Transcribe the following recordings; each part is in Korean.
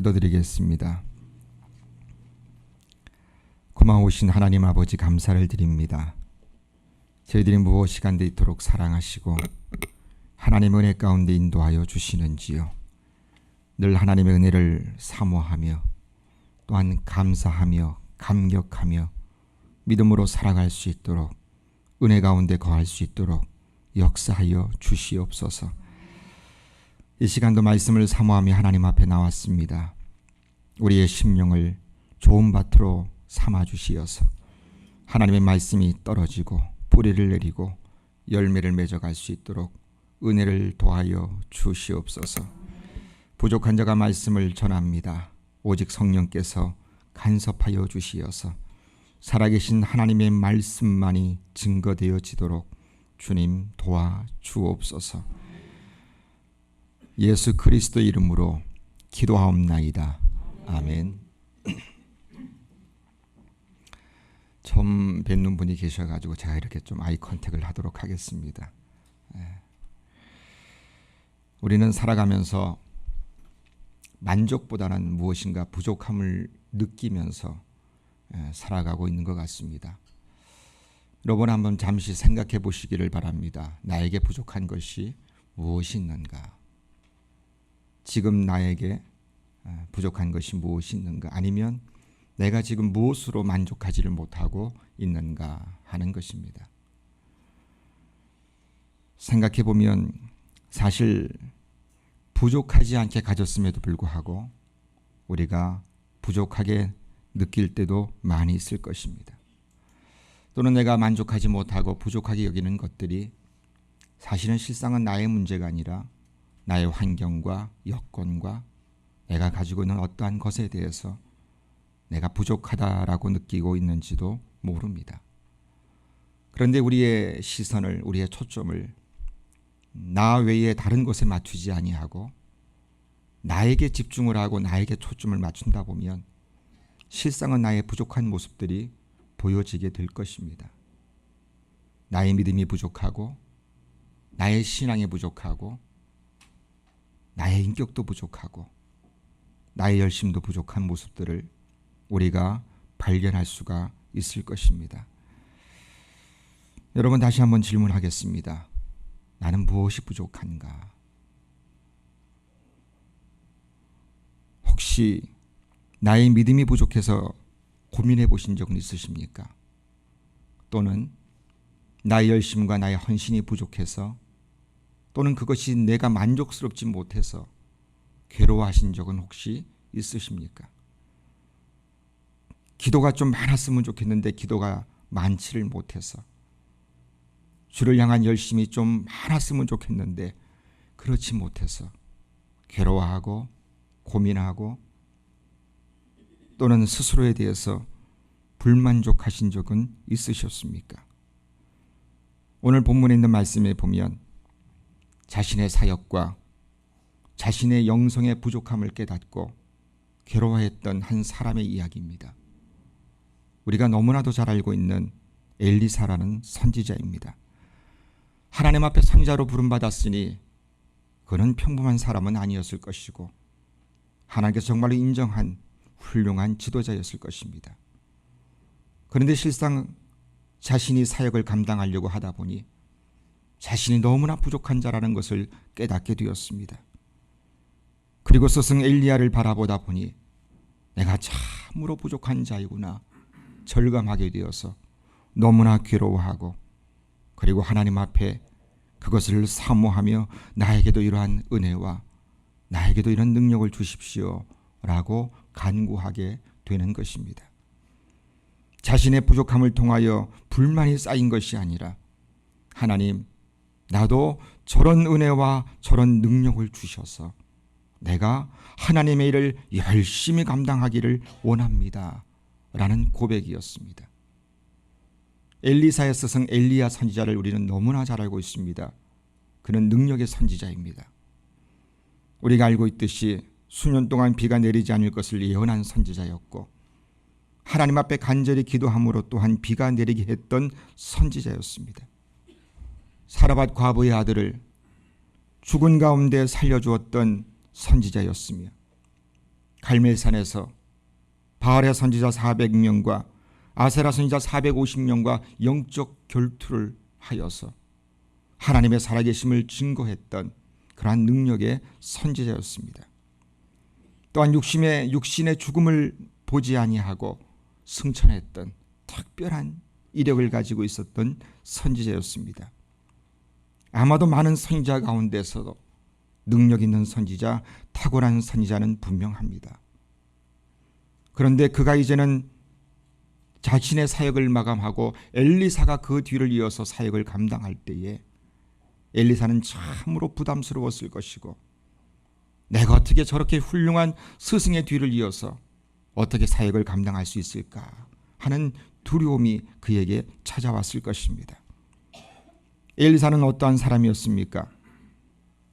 기도드리겠습니다. 고마우신 하나님 아버지, 감사를 드립니다. 저희들이 무엇 시간도 있도록 사랑하시고 하나님의 은혜 가운데 인도하여 주시는지요. 늘 하나님의 은혜를 사모하며 또한 감사하며 감격하며 믿음으로 살아갈 수 있도록, 은혜 가운데 거할 수 있도록 역사하여 주시옵소서. 이 시간도 말씀을 사모하며 하나님 앞에 나왔습니다. 우리의 심령을 좋은 밭으로 삼아 주시어서 하나님의 말씀이 떨어지고 뿌리를 내리고 열매를 맺어갈 수 있도록 은혜를 도하여 주시옵소서. 부족한 자가 말씀을 전합니다. 오직 성령께서 간섭하여 주시어서 살아계신 하나님의 말씀만이 증거되어지도록 주님 도와 주옵소서. 예수 그리스도 이름으로 기도하옵나이다. 아멘. 처음 뵙는 분이 계셔가지고 제가 이렇게 좀 아이 컨택을 하도록 하겠습니다. 우리는 살아가면서 만족보다는 무엇인가 부족함을 느끼면서 살아가고 있는 것 같습니다. 여러분 한번 잠시 생각해 보시기를 바랍니다. 나에게 부족한 것이 무엇이 있는가? 지금 나에게 부족한 것이 무엇이 있는가? 아니면 내가 지금 무엇으로 만족하지를 못하고 있는가 하는 것입니다. 생각해 보면 사실 부족하지 않게 가졌음에도 불구하고 우리가 부족하게 느낄 때도 많이 있을 것입니다. 또는 내가 만족하지 못하고 부족하게 여기는 것들이 사실은 실상은 나의 문제가 아니라 나의 환경과 여건과 내가 가지고 있는 어떠한 것에 대해서 내가 부족하다라고 느끼고 있는지도 모릅니다. 그런데 우리의 시선을, 우리의 초점을 나 외에 다른 것에 맞추지 아니하고 나에게 집중을 하고 나에게 초점을 맞춘다 보면 실상은 나의 부족한 모습들이 보여지게 될 것입니다. 나의 믿음이 부족하고 나의 신앙이 부족하고 나의 인격도 부족하고 나의 열심도 부족한 모습들을 우리가 발견할 수가 있을 것입니다. 여러분, 다시 한번 질문하겠습니다. 나는 무엇이 부족한가? 혹시 나의 믿음이 부족해서 고민해 보신 적은 있으십니까? 또는 나의 열심과 나의 헌신이 부족해서, 또는 그것이 내가 만족스럽지 못해서 괴로워하신 적은 혹시 있으십니까? 기도가 좀 많았으면 좋겠는데 기도가 많지를 못해서, 주를 향한 열심이 좀 많았으면 좋겠는데 그렇지 못해서 괴로워하고 고민하고 또는 스스로에 대해서 불만족하신 적은 있으셨습니까? 오늘 본문에 있는 말씀에 보면 자신의 사역과 자신의 영성의 부족함을 깨닫고 괴로워했던 한 사람의 이야기입니다. 우리가 너무나도 잘 알고 있는 엘리사라는 선지자입니다. 하나님 앞에 선지자로 부름받았으니 그는 평범한 사람은 아니었을 것이고 하나님께서 정말로 인정한 훌륭한 지도자였을 것입니다. 그런데 실상 자신이 사역을 감당하려고 하다 보니 자신이 너무나 부족한 자라는 것을 깨닫게 되었습니다. 그리고 스승 엘리야를 바라보다 보니 내가 참으로 부족한 자이구나 절감하게 되어서 너무나 괴로워하고, 그리고 하나님 앞에 그것을 사모하며 나에게도 이러한 은혜와 나에게도 이런 능력을 주십시오 라고 간구하게 되는 것입니다. 자신의 부족함을 통하여 불만이 쌓인 것이 아니라 하나님, 나도 저런 은혜와 저런 능력을 주셔서 내가 하나님의 일을 열심히 감당하기를 원합니다 라는 고백이었습니다. 엘리사의 스승 엘리야 선지자를 우리는 너무나 잘 알고 있습니다. 그는 능력의 선지자입니다. 우리가 알고 있듯이 수년 동안 비가 내리지 않을 것을 예언한 선지자였고, 하나님 앞에 간절히 기도함으로 또한 비가 내리게 했던 선지자였습니다. 사라밧 과부의 아들을 죽은 가운데 살려주었던 선지자였으며, 갈멜산에서 바알의 선지자 400명과 아세라 선지자 450명과 영적 결투를 하여서 하나님의 살아계심을 증거했던 그러한 능력의 선지자였습니다. 또한 육신의 죽음을 보지 아니하고 승천했던 특별한 이력을 가지고 있었던 선지자였습니다. 아마도 많은 선지자 가운데서도 능력 있는 선지자, 탁월한 선지자는 분명합니다. 그런데 그가 이제는 자신의 사역을 마감하고 엘리사가 그 뒤를 이어서 사역을 감당할 때에 엘리사는 참으로 부담스러웠을 것이고, 내가 어떻게 저렇게 훌륭한 스승의 뒤를 이어서 어떻게 사역을 감당할 수 있을까 하는 두려움이 그에게 찾아왔을 것입니다. 엘리사는 어떠한 사람이었습니까?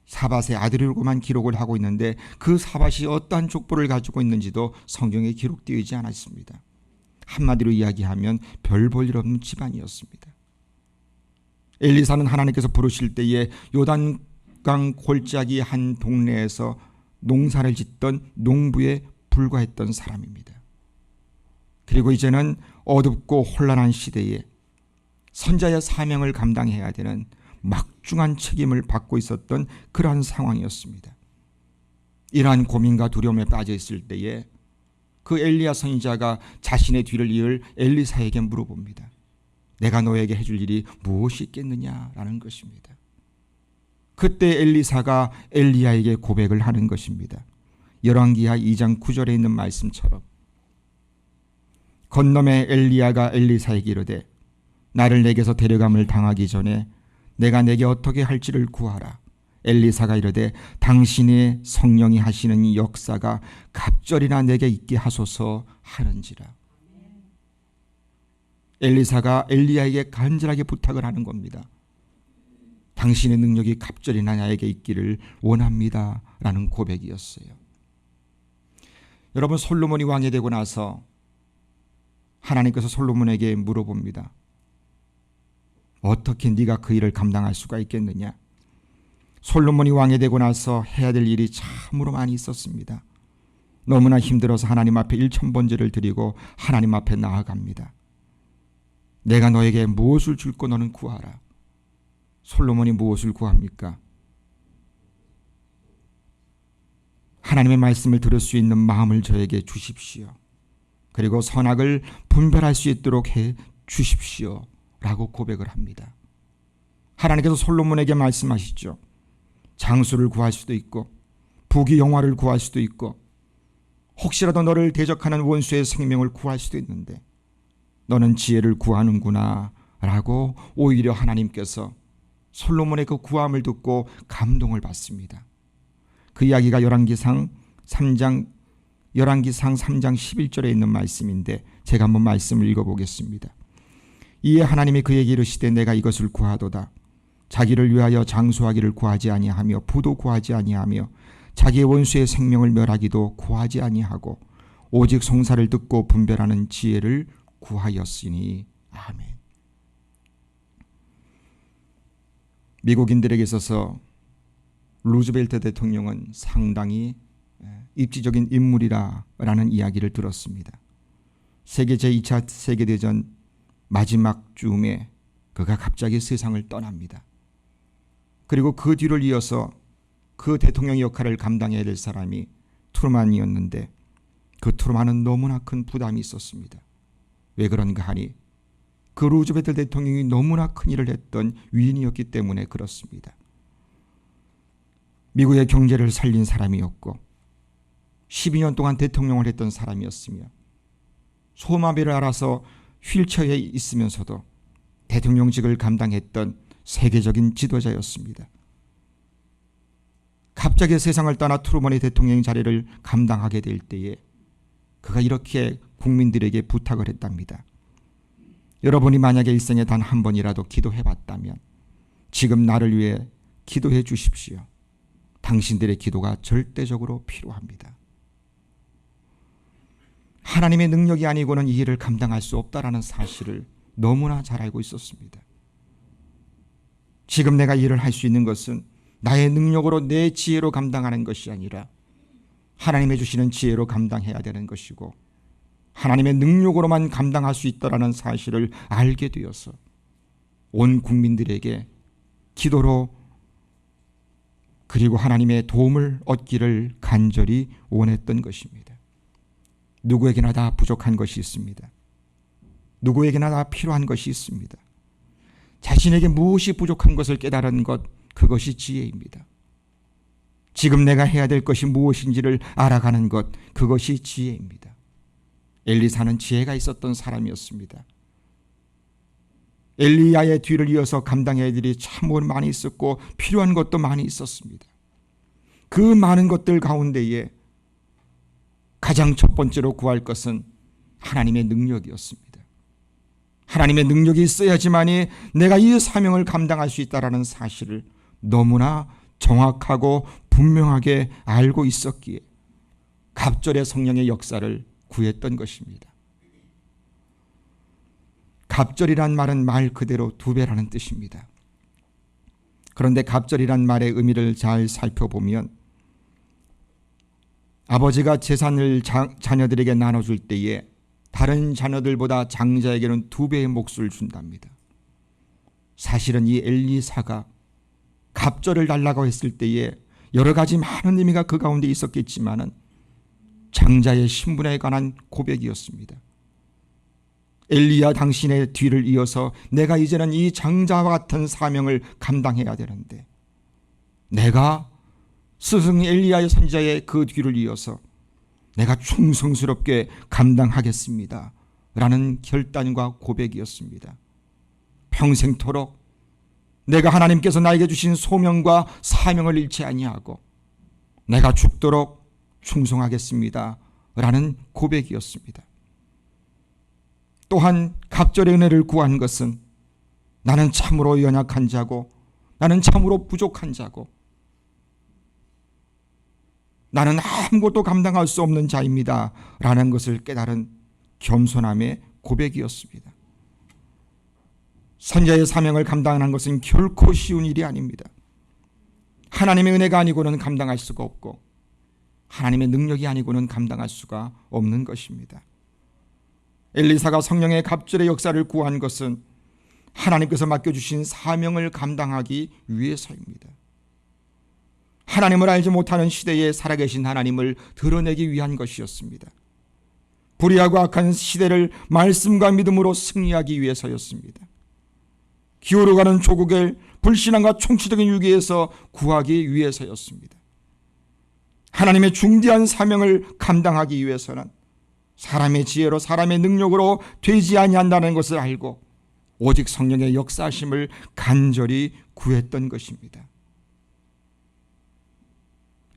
사밧의 아들이라고만 기록을 하고 있는데 그 사밧이 어떠한 족보를 가지고 있는지도 성경에 기록되어 있지 않았습니다. 한마디로 이야기하면 별 볼 일 없는 집안이었습니다. 엘리사는 하나님께서 부르실 때에 요단강 골짜기 한 동네에서 농사를 짓던 농부에 불과했던 사람입니다. 그리고 이제는 어둡고 혼란한 시대에 선자의 사명을 감당해야 되는 막중한 책임을 받고 있었던 그러한 상황이었습니다. 이러한 고민과 두려움에 빠져 있을 때에 그 엘리야 선지자가 자신의 뒤를 이을 엘리사에게 물어봅니다. 내가 너에게 해줄 일이 무엇이 있겠느냐라는 것입니다. 그때 엘리사가 엘리야에게 고백을 하는 것입니다. 열왕기하 2장 9절에 있는 말씀처럼 건너매 엘리야가 엘리사에게 이르되 나를 내게서 데려감을 당하기 전에 내가 내게 어떻게 할지를 구하라. 엘리사가 이르되 당신의 성령이 하시는 이 역사가 갑절이나 내게 있게 하소서 하는지라. 엘리사가 엘리야에게 간절하게 부탁을 하는 겁니다. 당신의 능력이 갑절이나 나에게 있기를 원합니다 라는 고백이었어요. 여러분, 솔로몬이 왕이 되고 나서 하나님께서 솔로몬에게 물어봅니다. 어떻게 네가 그 일을 감당할 수가 있겠느냐? 솔로몬이 왕이 되고 나서 해야 될 일이 참으로 많이 있었습니다. 너무나 힘들어서 하나님 앞에 1000번제를 드리고 하나님 앞에 나아갑니다. 내가 너에게 무엇을 줄고 너는 구하라. 솔로몬이 무엇을 구합니까? 하나님의 말씀을 들을 수 있는 마음을 저에게 주십시오. 그리고 선악을 분별할 수 있도록 해 주십시오 라고 고백을 합니다. 하나님께서 솔로몬에게 말씀하시죠. 장수를 구할 수도 있고 부귀 영화를 구할 수도 있고 혹시라도 너를 대적하는 원수의 생명을 구할 수도 있는데 너는 지혜를 구하는구나 라고 오히려 하나님께서 솔로몬의 그 구함을 듣고 감동을 받습니다. 그 이야기가 열왕기상 3장 11절에 있는 말씀인데 제가 한번 말씀을 읽어보겠습니다. 이에 하나님이 그에게 이르시되 내가 이것을 구하도다. 자기를 위하여 장수하기를 구하지 아니하며 부도 구하지 아니하며 자기의 원수의 생명을 멸하기도 구하지 아니하고 오직 송사를 듣고 분별하는 지혜를 구하였으니 아멘. 미국인들에게 있어서 루즈벨트 대통령은 상당히 입지적인 인물이라는 이야기를 들었습니다. 세계 제2차 세계대전 마지막 즈음에 그가 갑자기 세상을 떠납니다. 그리고 그 뒤를 이어서 그 대통령 역할을 감당해야 될 사람이 트루만이었는데 그 트루만은 너무나 큰 부담이 있었습니다. 왜 그런가 하니 그 루즈벨트 대통령이 너무나 큰 일을 했던 위인이었기 때문에 그렇습니다. 미국의 경제를 살린 사람이었고 12년 동안 대통령을 했던 사람이었으며 소마비를 알아서 휠체어에 있으면서도 대통령직을 감당했던 세계적인 지도자였습니다. 갑자기 세상을 떠나 트루먼의 대통령 자리를 감당하게 될 때에 그가 이렇게 국민들에게 부탁을 했답니다. 여러분이 만약에 일생에 단 한 번이라도 기도해 봤다면 지금 나를 위해 기도해 주십시오. 당신들의 기도가 절대적으로 필요합니다. 하나님의 능력이 아니고는 이 일을 감당할 수 없다라는 사실을 너무나 잘 알고 있었습니다. 지금 내가 일을 할 수 있는 것은 나의 능력으로 내 지혜로 감당하는 것이 아니라 하나님의 주시는 지혜로 감당해야 되는 것이고 하나님의 능력으로만 감당할 수 있다라는 사실을 알게 되어서 온 국민들에게 기도로 그리고 하나님의 도움을 얻기를 간절히 원했던 것입니다. 누구에게나 다 부족한 것이 있습니다. 누구에게나 다 필요한 것이 있습니다. 자신에게 무엇이 부족한 것을 깨달은 것, 그것이 지혜입니다. 지금 내가 해야 될 것이 무엇인지를 알아가는 것, 그것이 지혜입니다. 엘리사는 지혜가 있었던 사람이었습니다. 엘리야의 뒤를 이어서 감당해야 될 일이 참 많이 있었고 필요한 것도 많이 있었습니다. 그 많은 것들 가운데에 가장 첫 번째로 구할 것은 하나님의 능력이었습니다. 하나님의 능력이 있어야지만이 내가 이 사명을 감당할 수 있다는 사실을 너무나 정확하고 분명하게 알고 있었기에 갑절의 성령의 역사를 구했던 것입니다. 갑절이란 말은 말 그대로 두 배라는 뜻입니다. 그런데 갑절이란 말의 의미를 잘 살펴보면 아버지가 재산을 자녀들에게 나눠줄 때에 다른 자녀들보다 장자에게는 두 배의 몫을 준답니다. 사실은 이 엘리사가 갑절을 달라고 했을 때에 여러 가지 많은 의미가 그 가운데 있었겠지만은 장자의 신분에 관한 고백이었습니다. 엘리야 당신의 뒤를 이어서 내가 이제는 이 장자와 같은 사명을 감당해야 되는데 내가 스승 엘리야의 선지자의 그 뒤를 이어서 내가 충성스럽게 감당하겠습니다 라는 결단과 고백이었습니다. 평생토록 내가 하나님께서 나에게 주신 소명과 사명을 잃지 아니하고 내가 죽도록 충성하겠습니다 라는 고백이었습니다. 또한 갑절의 은혜를 구한 것은 나는 참으로 연약한 자고 나는 참으로 부족한 자고 나는 아무것도 감당할 수 없는 자입니다 라는 것을 깨달은 겸손함의 고백이었습니다. 선지자의 사명을 감당하는 것은 결코 쉬운 일이 아닙니다. 하나님의 은혜가 아니고는 감당할 수가 없고 하나님의 능력이 아니고는 감당할 수가 없는 것입니다. 엘리사가 성령의 갑절의 역사를 구한 것은 하나님께서 맡겨주신 사명을 감당하기 위해서입니다. 하나님을 알지 못하는 시대에 살아계신 하나님을 드러내기 위한 것이었습니다. 불의하고 악한 시대를 말씀과 믿음으로 승리하기 위해서였습니다. 기울어가는 조국을 불신앙과 총체적인 유기에서 구하기 위해서였습니다. 하나님의 중대한 사명을 감당하기 위해서는 사람의 지혜로 사람의 능력으로 되지 아니한다는 것을 알고 오직 성령의 역사하심을 간절히 구했던 것입니다.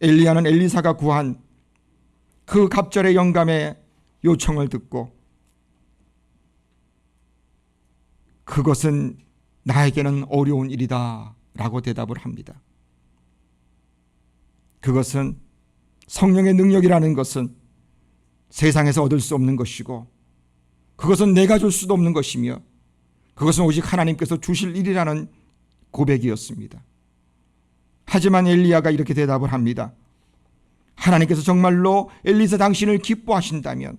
엘리야는 엘리사가 구한 그 갑절의 영감의 요청을 듣고 그것은 나에게는 어려운 일이다 라고 대답을 합니다. 그것은 성령의 능력이라는 것은 세상에서 얻을 수 없는 것이고 그것은 내가 줄 수도 없는 것이며 그것은 오직 하나님께서 주실 일이라는 고백이었습니다. 하지만 엘리야가 이렇게 대답을 합니다. 하나님께서 정말로 엘리사 당신을 기뻐하신다면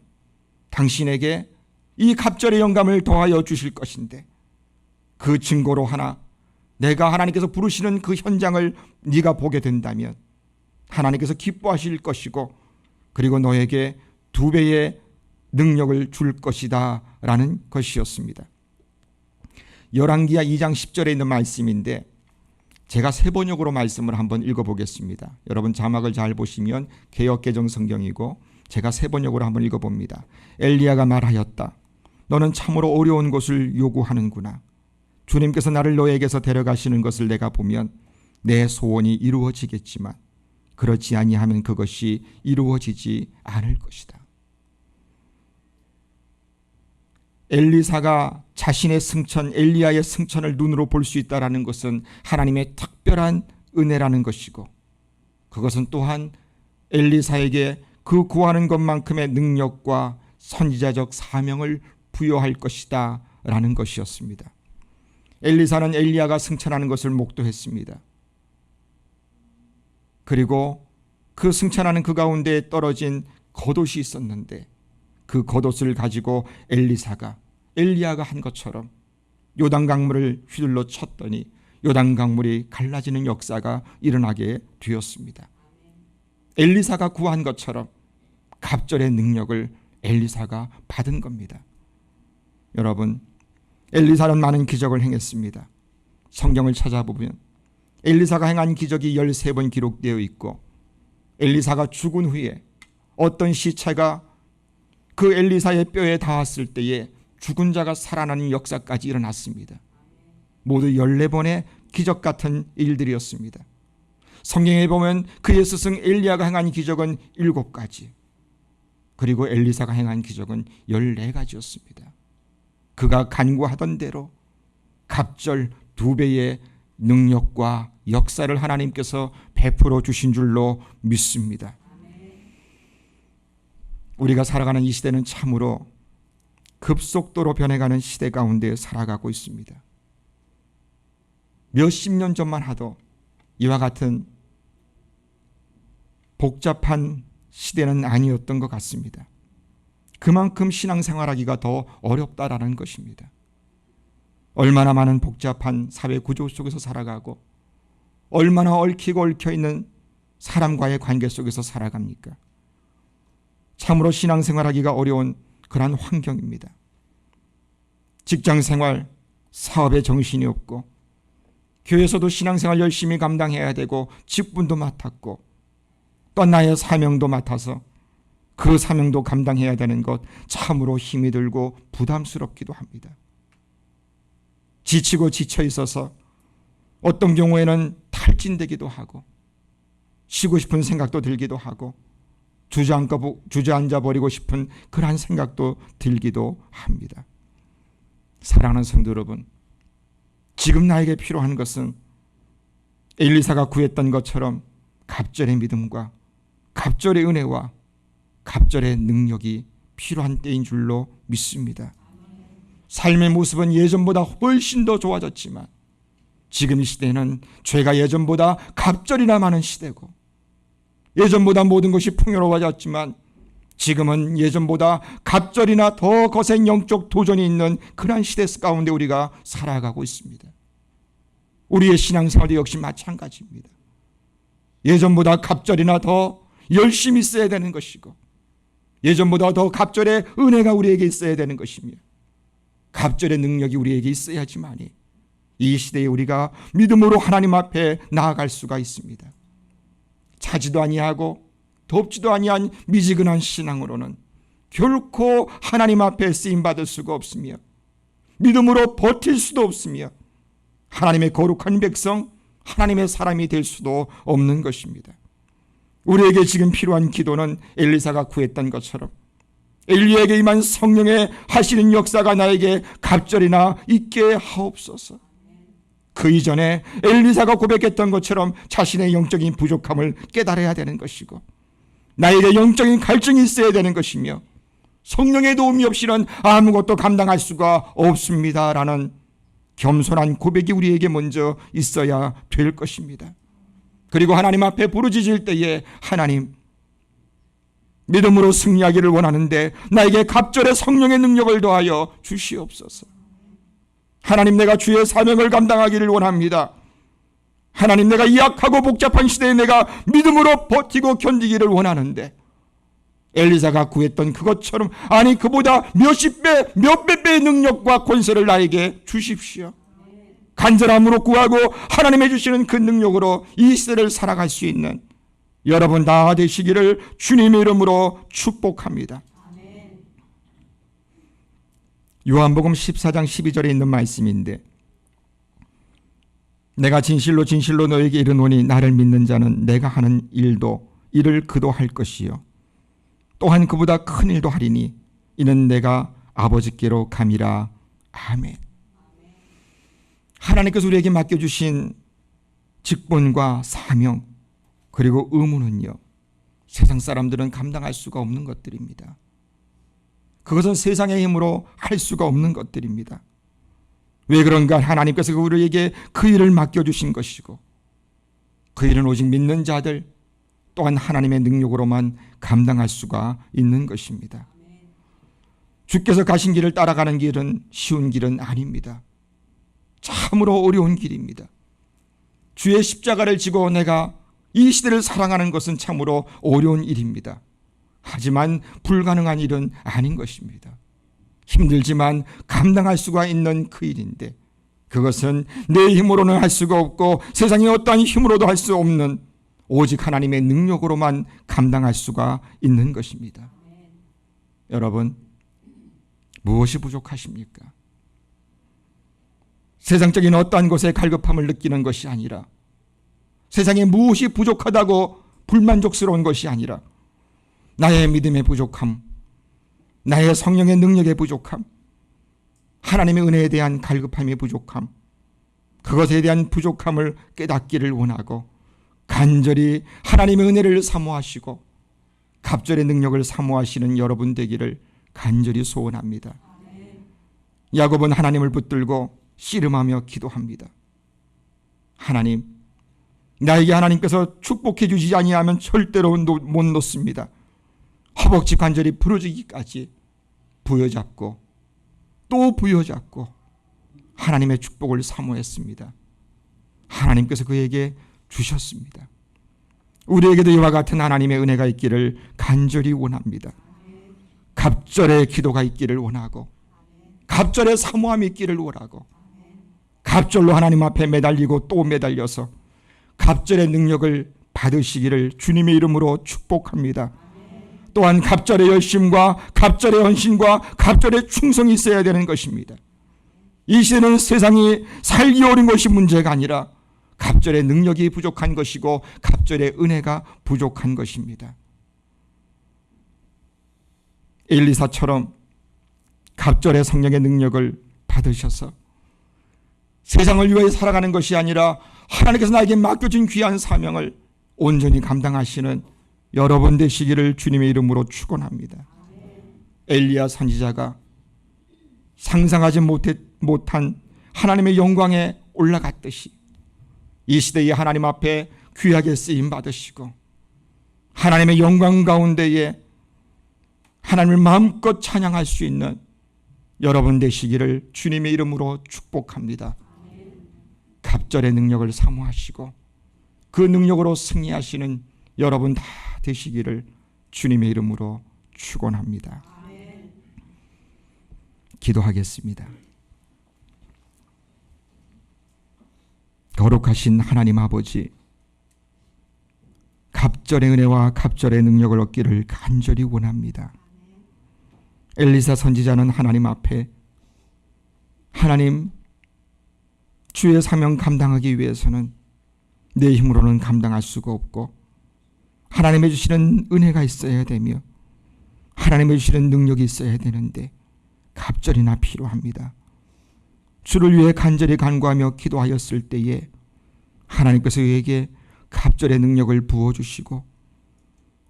당신에게 이 갑절의 영감을 더하여 주실 것인데 그 증거로 하나 내가 하나님께서 부르시는 그 현장을 네가 보게 된다면 하나님께서 기뻐하실 것이고 그리고 너에게 2배의 능력을 줄 것이다 라는 것이었습니다. 열왕기하 2장 10절에 있는 말씀인데 제가 세번역으로 말씀을 한번 읽어보겠습니다. 여러분 자막을 잘 보시면 개역개정 성경이고 제가 세번역으로 한번 읽어봅니다. 엘리야가 말하였다. 너는 참으로 어려운 것을 요구하는구나. 주님께서 나를 너에게서 데려가시는 것을 내가 보면 내 소원이 이루어지겠지만 그렇지 아니하면 그것이 이루어지지 않을 것이다. 엘리사가 자신의 승천, 엘리야의 승천을 눈으로 볼 수 있다는 것은 하나님의 특별한 은혜라는 것이고 그것은 또한 엘리사에게 그 구하는 것만큼의 능력과 선지자적 사명을 부여할 것이다 라는 것이었습니다. 엘리사는 엘리야가 승천하는 것을 목도했습니다. 그리고 그 승천하는 그 가운데 떨어진 겉옷이 있었는데 그 겉옷을 가지고 엘리야가 한 것처럼 요단강물을 휘둘러 쳤더니 요단강물이 갈라지는 역사가 일어나게 되었습니다. 엘리사가 구한 것처럼 갑절의 능력을 엘리사가 받은 겁니다. 여러분, 엘리사는 많은 기적을 행했습니다. 성경을 찾아보면 엘리사가 행한 기적이 13번 기록되어 있고, 엘리사가 죽은 후에 어떤 시체가 그 엘리사의 뼈에 닿았을 때에 죽은 자가 살아나는 역사까지 일어났습니다. 모두 14번의 기적 같은 일들이었습니다. 성경에 보면 그의 스승 엘리야가 행한 기적은 7가지, 그리고 엘리사가 행한 기적은 14가지였습니다. 그가 간구하던 대로 갑절 2배의 능력과 역사를 하나님께서 베풀어 주신 줄로 믿습니다. 우리가 살아가는 이 시대는 참으로 급속도로 변해가는 시대 가운데 살아가고 있습니다. 몇십 년 전만 하도 이와 같은 복잡한 시대는 아니었던 것 같습니다. 그만큼 신앙생활하기가 더 어렵다라는 것입니다. 얼마나 많은 복잡한 사회 구조 속에서 살아가고 얼마나 얽히고 얽혀있는 사람과의 관계 속에서 살아갑니까? 참으로 신앙생활하기가 어려운 그러한 환경입니다. 직장생활, 사업에 정신이 없고 교회에서도 신앙생활 열심히 감당해야 되고 직분도 맡았고 또 나의 사명도 맡아서 그 사명도 감당해야 되는 것 참으로 힘이 들고 부담스럽기도 합니다. 지치고 지쳐 있어서 어떤 경우에는 탈진되기도 하고 쉬고 싶은 생각도 들기도 하고 주저앉아 버리고 싶은 그러한 생각도 들기도 합니다. 사랑하는 성도 여러분, 지금 나에게 필요한 것은 엘리사가 구했던 것처럼 갑절의 믿음과 갑절의 은혜와 갑절의 능력이 필요한 때인 줄로 믿습니다. 삶의 모습은 예전보다 훨씬 더 좋아졌지만 지금 이 시대는 죄가 예전보다 갑절이나 많은 시대고, 예전보다 모든 것이 풍요로워졌지만 지금은 예전보다 갑절이나 더 거센 영적 도전이 있는 그러한 시대 가운데 우리가 살아가고 있습니다. 우리의 신앙생활도 역시 마찬가지입니다. 예전보다 갑절이나 더 열심히 써야 되는 것이고, 예전보다 더 갑절의 은혜가 우리에게 있어야 되는 것이며, 갑절의 능력이 우리에게 있어야지만이 이 시대에 우리가 믿음으로 하나님 앞에 나아갈 수가 있습니다. 차지도 아니하고 덥지도 아니한 미지근한 신앙으로는 결코 하나님 앞에 쓰임받을 수가 없으며 믿음으로 버틸 수도 없으며 하나님의 거룩한 백성, 하나님의 사람이 될 수도 없는 것입니다. 우리에게 지금 필요한 기도는 엘리사가 구했던 것처럼 엘리야에게 임한 성령의 하시는 역사가 나에게 갑절이나 있게 하옵소서. 그 이전에 엘리사가 고백했던 것처럼 자신의 영적인 부족함을 깨달아야 되는 것이고, 나에게 영적인 갈증이 있어야 되는 것이며, 성령의 도움이 없이는 아무것도 감당할 수가 없습니다라는 겸손한 고백이 우리에게 먼저 있어야 될 것입니다. 그리고 하나님 앞에 부르짖을 때에 하나님, 믿음으로 승리하기를 원하는데 나에게 갑절의 성령의 능력을 더하여 주시옵소서. 하나님, 내가 주의 사명을 감당하기를 원합니다. 하나님, 내가 이 약하고 복잡한 시대에 내가 믿음으로 버티고 견디기를 원하는데 엘리사가 구했던 그것처럼, 아니 그보다 몇십 배, 몇백 배의 능력과 권세를 나에게 주십시오. 간절함으로 구하고 하나님의 주시는 그 능력으로 이 시대를 살아갈 수 있는 여러분 다 되시기를 주님의 이름으로 축복합니다. 요한복음 14장 12절에 있는 말씀인데, 내가 진실로 진실로 너에게 이르노니 나를 믿는 자는 내가 하는 일도 이를 그도 할 것이요 또한 그보다 큰 일도 하리니 이는 내가 아버지께로 감이라. 아멘. 하나님께서 우리에게 맡겨주신 직분과 사명 그리고 의무는요, 세상 사람들은 감당할 수가 없는 것들입니다. 그것은 세상의 힘으로 할 수가 없는 것들입니다. 왜 그런가? 하나님께서 우리에게 그 일을 맡겨주신 것이고, 그 일은 오직 믿는 자들, 또한 하나님의 능력으로만 감당할 수가 있는 것입니다. 주께서 가신 길을 따라가는 길은 쉬운 길은 아닙니다. 참으로 어려운 길입니다. 주의 십자가를 지고 내가 이 시대를 사랑하는 것은 참으로 어려운 일입니다. 하지만 불가능한 일은 아닌 것입니다. 힘들지만 감당할 수가 있는 그 일인데, 그것은 내 힘으로는 할 수가 없고 세상의 어떠한 힘으로도 할 수 없는 오직 하나님의 능력으로만 감당할 수가 있는 것입니다. 여러분, 무엇이 부족하십니까? 세상적인 어떠한 것에 갈급함을 느끼는 것이 아니라, 세상에 무엇이 부족하다고 불만족스러운 것이 아니라, 나의 믿음의 부족함, 나의 성령의 능력의 부족함, 하나님의 은혜에 대한 갈급함의 부족함, 그것에 대한 부족함을 깨닫기를 원하고 간절히 하나님의 은혜를 사모하시고 갑절의 능력을 사모하시는 여러분 되기를 간절히 소원합니다. 야곱은 하나님을 붙들고 씨름하며 기도합니다. 하나님, 나에게 하나님께서 축복해 주시지 아니하면 절대로 못 놓습니다. 허벅지 관절이 부러지기까지 부여잡고 또 부여잡고 하나님의 축복을 사모했습니다. 하나님께서 그에게 주셨습니다. 우리에게도 이와 같은 하나님의 은혜가 있기를 간절히 원합니다. 갑절의 기도가 있기를 원하고 갑절의 사모함이 있기를 원하고 갑절로 하나님 앞에 매달리고 또 매달려서 갑절의 능력을 받으시기를 주님의 이름으로 축복합니다. 또한 갑절의 열심과 갑절의 헌신과 갑절의 충성이 있어야 되는 것입니다. 이 시대는 세상이 살기 어려운 것이 문제가 아니라 갑절의 능력이 부족한 것이고 갑절의 은혜가 부족한 것입니다. 엘리사처럼 갑절의 성령의 능력을 받으셔서 세상을 위해 살아가는 것이 아니라 하나님께서 나에게 맡겨준 귀한 사명을 온전히 감당하시는 여러분 되시기를 주님의 이름으로 축원합니다. 엘리야 선지자가 상상하지 못한 하나님의 영광에 올라갔듯이 이 시대에 하나님 앞에 귀하게 쓰임 받으시고 하나님의 영광 가운데에 하나님을 마음껏 찬양할 수 있는 여러분 되시기를 주님의 이름으로 축복합니다. 갑절의 능력을 사모하시고 그 능력으로 승리하시는 여러분 다 되시기를 주님의 이름으로 축원합니다. 기도하겠습니다. 거룩하신 하나님 아버지, 갑절의 은혜와 갑절의 능력을 얻기를 간절히 원합니다. 엘리사 선지자는 하나님 앞에 하나님, 주의 사명 감당하기 위해서는 내 힘으로는 감당할 수가 없고 하나님의 주시는 은혜가 있어야 되며 하나님의 주시는 능력이 있어야 되는데 갑절이나 필요합니다. 주를 위해 간절히 간구하며 기도하였을 때에 하나님께서 그에게 갑절의 능력을 부어주시고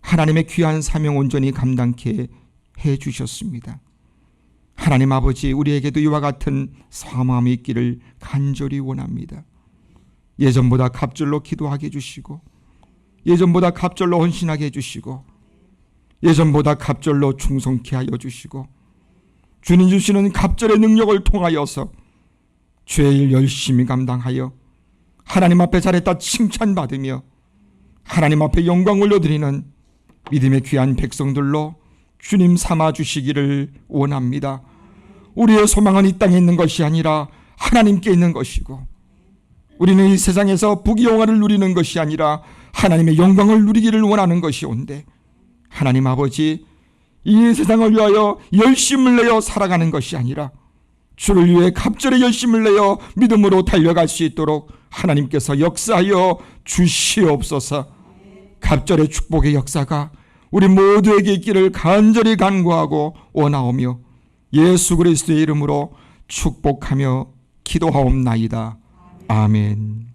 하나님의 귀한 사명 온전히 감당케 해주셨습니다. 하나님 아버지, 우리에게도 이와 같은 사모함이 있기를 간절히 원합니다. 예전보다 갑절로 기도하게 해주시고 예전보다 갑절로 헌신하게 해주시고 예전보다 갑절로 충성케 하여 주시고 주님 주시는 갑절의 능력을 통하여서 주의 일 열심히 감당하여 하나님 앞에 잘했다 칭찬받으며 하나님 앞에 영광 올려드리는 믿음의 귀한 백성들로 주님 삼아 주시기를 원합니다. 우리의 소망은 이 땅에 있는 것이 아니라 하나님께 있는 것이고 우리는 이 세상에서 부귀영화를 누리는 것이 아니라 하나님의 영광을 누리기를 원하는 것이온데 하나님 아버지, 이 세상을 위하여 열심을 내어 살아가는 것이 아니라 주를 위해 갑절의 열심을 내어 믿음으로 달려갈 수 있도록 하나님께서 역사하여 주시옵소서. 갑절의 축복의 역사가 우리 모두에게 있기를 간절히 간구하고 원하오며 예수 그리스도의 이름으로 축복하며 기도하옵나이다. 아멘.